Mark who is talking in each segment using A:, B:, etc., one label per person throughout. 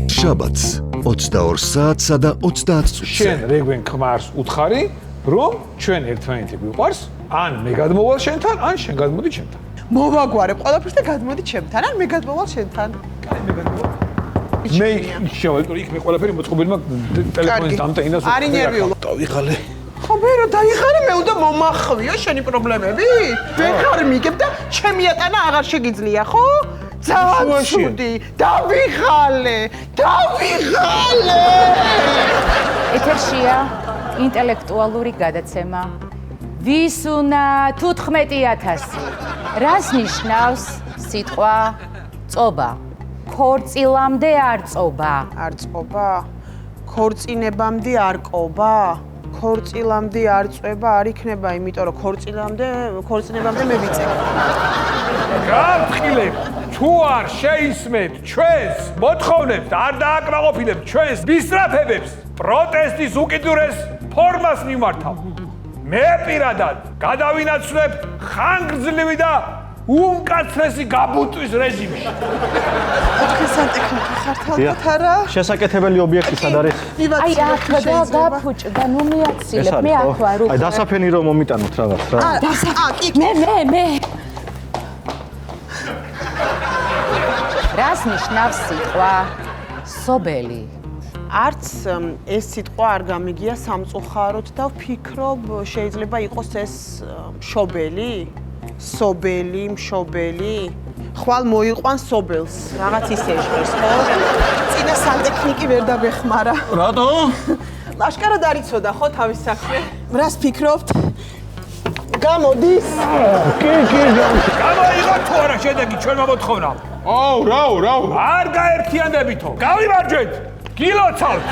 A: შაბათს 22 საათსა და 30 წუთზე.
B: შენ რეგვენ ქმარს უთხარი, რომ ჩვენ ერთმანეთი გვიყვარს, ან მე გადმოვალ შენთან, ან შენ გადმოდი ჩემთან.
C: მოვაგვარებ ყველაფერს და გადმოდი ჩემთან, ან მე გადმოვალ შენთან.
B: კაი, მე გადმოვალ. მე შევაკეთე იქ მე ყველაფერი მოწყობილმა ტელეფონის დამტენას
C: არ ინერვიულო.
B: დავიღალე.
C: ხო მე რო დაიხარე მე უნდა მომახვიო შენი პრობლემები? ვერ ხარ მიგებ და ჩემი ატანა აღარ შეგიძლია, ხო? ძალიან ცუდი. დავიღალე.
D: ეთერშია ინტელექტუალური გადაცემა. ვის უნდა 15000? რას ნიშნავს სიტყვა წობა? ქორწილამდე არ წობა.
C: არ წობა. ქორწინებამდე არ ყობა. ქორწილამდე არ წვება არ იქნება, იმიტომ რომ ქორწინებამდე მე ვიწევ.
B: გამხილებ, თუ არ შეისმენთ ჩვენს მოთხოვნებს, არ დააკმაყოფილებთ ჩვენს მისწრაფებებს, პროტესტის უკიდურეს ფორმას მიმართავ. მე პირადად გადავინაცვლებ ხანგრძლივი და უმკაცრესი გაბუტვის რეჟიმში.
C: ოთხი სანტექნიკი ხართ ალბათ არა?
E: შესაკეთებელი ობიექტი სად არის?
D: აი აქ გაფუჭდა, ნუ მიაცილებ, მე აქ ვარ უკვე.
E: აი დასაფენი რომ მომიტანოთ რაღაც რა.
D: მე. რას ნიშნავს სიტყვა სობელი?
C: არც ეს სიტყვა არ გამიგია სამწუხაროდ და ვფიქრობ შეიძლება იყოს ეს მშობელი, სობელი, მშობელი. ხვალ მოიყვან სობელს, რაღაც ისე ჟღერს, ხო? წინა სანტექნიკი ვერ დაბეხმარა.
E: რატო?
C: ლაშკარად არ იცოდა, ხო, თავის საქმე? რას ფიქრობთ? გამოდის?
B: გამოიღო თუ არა შედეგი ჩვენმა მოთხოვნამ? რაო. არ გაერთიანდებითო. გავიმარჯვეთ. გილოცავთ.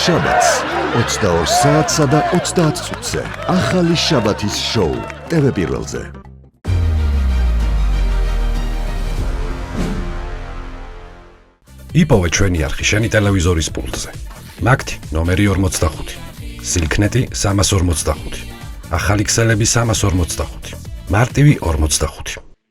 A: შაბათს 22 საათსა და 30 წუთზე. ახალი შაბათის შოუ TV პირველზე.
F: იპოვე ჩვენი არხი შენი ტელევიზორის პულტზე. მაგთი ნომერი 45. სილქნეტი 345. ახალი ქსელები 345. მარტივი 45.